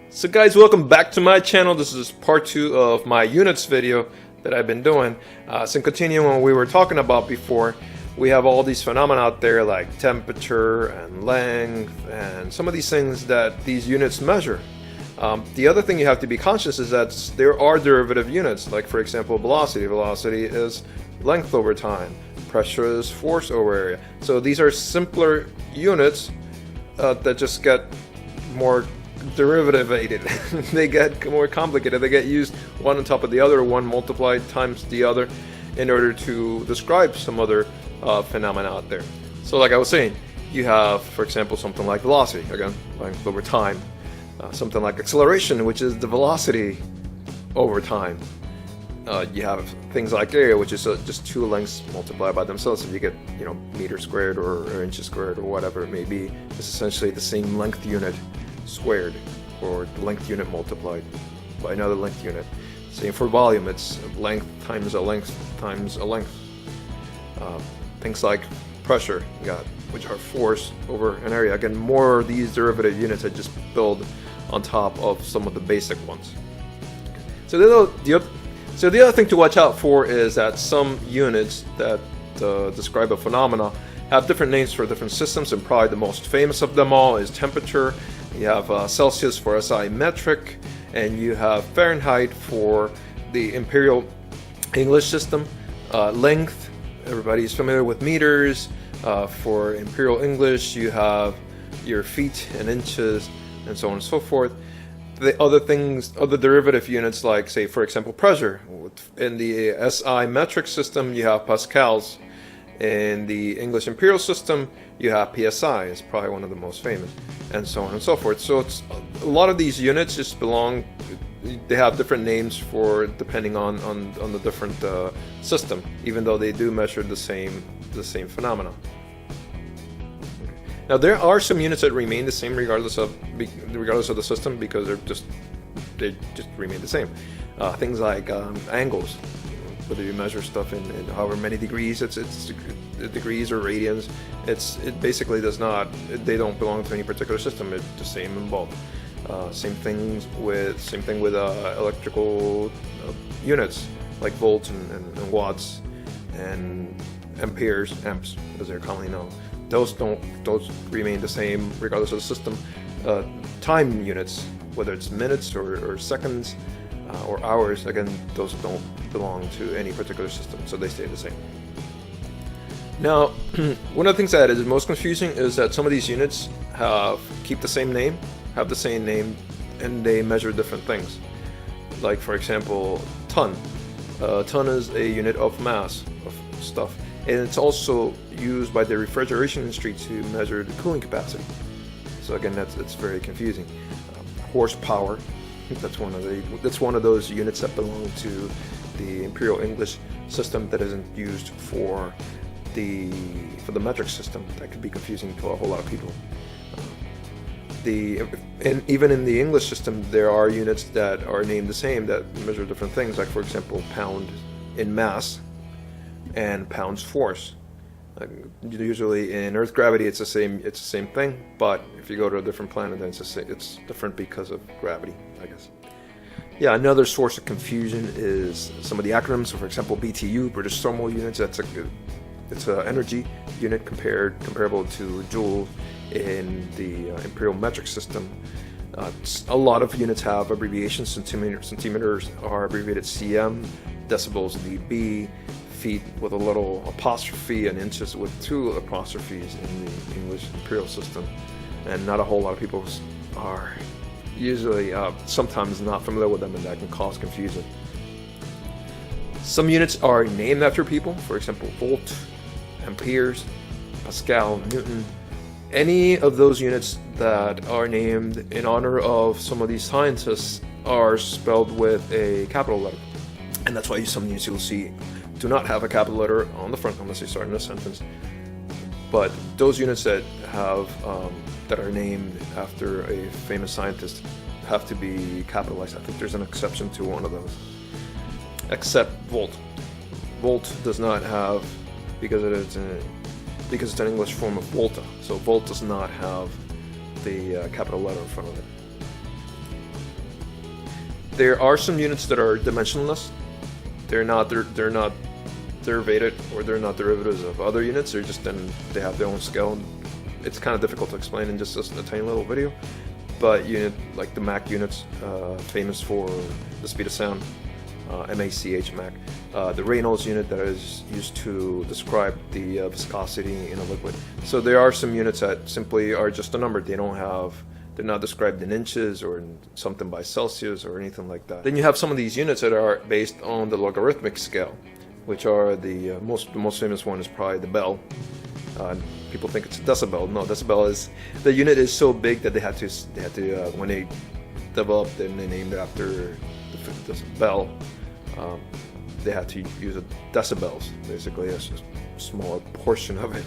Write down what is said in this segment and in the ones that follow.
So guys, welcome back to my channel. This is part 2 of my units video that I've been doing. So continuing what we were talking about before, we have all these phenomena out there like temperature and length and some of these things that these units measure. The other thing you have to be conscious is that there are derivative units, like for example velocity. Velocity is length over time. Pressure is force over area. So these are simpler units that just get more derivativated. They get more complicated. They get used one on top of the other, one multiplied times the other, in order to describe some other phenomena out there. So like I was saying, you have, for example, something like velocity, again, length over time. Something like acceleration, which is the velocity over time. You have things like area, which is just two lengths multiplied by themselves. If you get, meters squared or inches squared or whatever it may be, it's essentially the same length unit squared, or the length unit multiplied by another length unit. Same for volume, it's length times a length times a length. Things like pressure, which are force over an area. Again, more of these derivative units that just build on top of some of the basic ones. So the other thing to watch out for is that some units that describe a phenomena have different names for different systems, and probably the most famous of them all is temperature. You have Celsius for SI metric, and you have Fahrenheit for the imperial English system. Length, everybody's familiar with meters. For imperial English, you have your feet and inches, and so on and so forth. The other derivative units, like say for example pressure. In the SI metric system, you have pascals. In the English imperial system, you have PSI. It's probably one of the most famous, and so on and so forth. So it's a lot of these units just they have different names for depending on the different system, even though they do measure the same phenomena. Now there are some units that remain the same regardless of the system, because they just remain the same. Things like angles. Whether you measure stuff in however many degrees, it's degrees or radians. It basically does not. They don't belong to any particular system. It's the same in both. Same thing with electrical units like volts and watts and amps, as they're commonly known. Those remain the same regardless of the system. Time units, whether it's minutes or seconds or hours, again, those don't belong to any particular system, so they stay the same. Now, one of the things that is most confusing is that some of these units have the same name, and they measure different things. Like for example, ton. Ton is a unit of mass of stuff, and it's also used by the refrigeration industry to measure the cooling capacity. So again, it's very confusing. Horsepower. That's one of those units that belong to the Imperial English system that isn't used for the metric system. That could be confusing to a whole lot of people. And even in the English system, there are units that are named the same that measure different things. Like for example, pound in mass and pounds force. Usually in Earth gravity, it's the same thing. But if you go to a different planet, then it's different because of gravity, I guess. Yeah, another source of confusion is some of the acronyms. So for example, BTU, British Thermal Units. It's an energy unit comparable to joule in the imperial metric system. A lot of units have abbreviations. Centimeters are abbreviated cm, decibels dB, feet with a little apostrophe, and inches with two apostrophes in the English imperial system. And not a whole lot of people are usually sometimes not familiar with them, and that can cause confusion. Some units are named after people. For example, volt, amperes, Pascal, Newton. Any of those units that are named in honor of some of these scientists are spelled with a capital letter, and that's why some units you'll see do not have a capital letter on the front unless they start in a sentence. But those units that are named after a famous scientist have to be capitalized. I think there's an exception to one of those, except volt. Volt does not have, because it's an English form of volta. So volt does not have the capital letter in front of it. There are some units that are dimensionless. They're not derivated, or they're not derivatives of other units. They're just they have their own scale. It's kind of difficult to explain in just a tiny little video. But unit like the Mach units, famous for the speed of sound, MACH Mach. The Reynolds unit that is used to describe the viscosity in a liquid. So there are some units that simply are just a number. They're not described in inches or in something by Celsius or anything like that. Then you have some of these units that are based on the logarithmic scale, which are the most famous one is probably the Bell. People think it's a decibel. No, decibel is the unit is so big that they had to when they developed it and they named it after the bell. They had to use decibels, basically a smaller portion of it,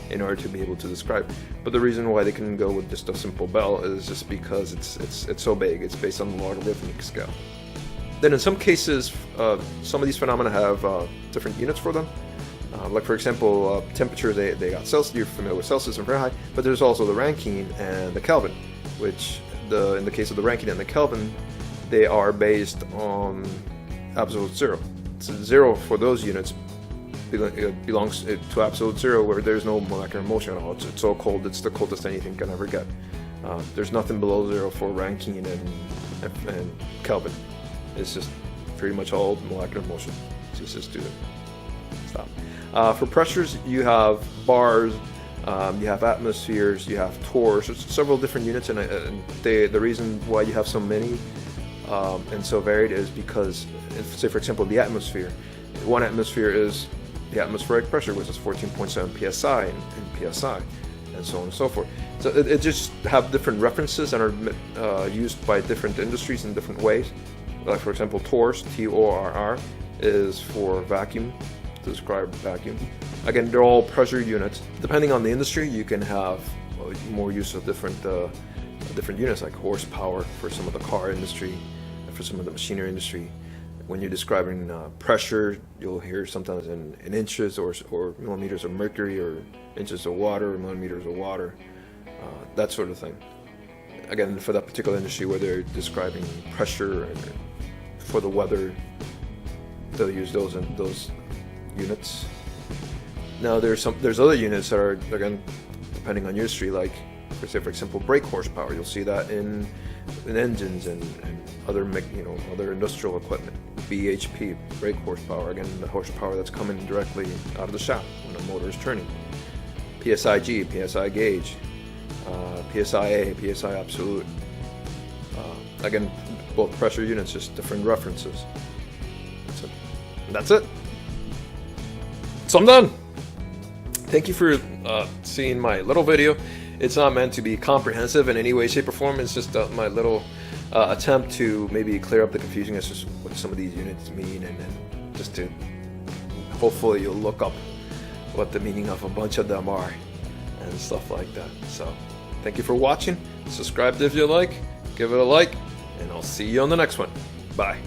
in order to be able to describe. But the reason why they couldn't go with just a simple bell is just because it's so big. It's based on the logarithmic scale. Then in some cases, some of these phenomena have different units for them. Like for example, temperature, they got Celsius. You're familiar with Celsius and Fahrenheit, but there's also the Rankine and the Kelvin, which in the case of the Rankine and the Kelvin, they are based on absolute zero. So zero for those units belongs to absolute zero, where there's no molecular motion at all. It's so cold, it's the coldest anything can ever get. There's nothing below zero for Rankine and Kelvin. It's just pretty much all molecular motion. It's just do it. Stop. For pressures, you have bars, you have atmospheres, you have torrs. There's several different units, and the reason why you have so many and so varied is because, say for example, the atmosphere. One atmosphere is the atmospheric pressure, which is 14.7 psi in psi, and so on and so forth. So it just have different references and are used by different industries in different ways. Like for example, torrs, TORR, is for vacuum, to describe vacuum. Again, they're all pressure units. Depending on the industry, you can have more use of different units, like horsepower for some of the car industry, for some of the machinery industry. When you're describing pressure, you'll hear sometimes in inches or millimeters of mercury, or inches of water, or millimeters of water, that sort of thing. Again, for that particular industry where they're describing pressure and for the weather, they'll use those units. Now there's other units that are, again, depending on your industry, like for example brake horsepower. You'll see that in engines and other other industrial equipment. BHP, brake horsepower, again the horsepower that's coming directly out of the shaft when the motor is turning. PSIG, PSI gauge, PSIA, PSI absolute. Again, both pressure units, just different references. That's it. So I'm done. Thank you for seeing my little video. It's not meant to be comprehensive in any way, shape, or form. It's just my little attempt to maybe clear up the confusion as to what some of these units mean, and then just to hopefully you'll look up what the meaning of a bunch of them are and stuff like that. So thank you for watching. Subscribe if you like, give it a like, and I'll see you on the next one. Bye.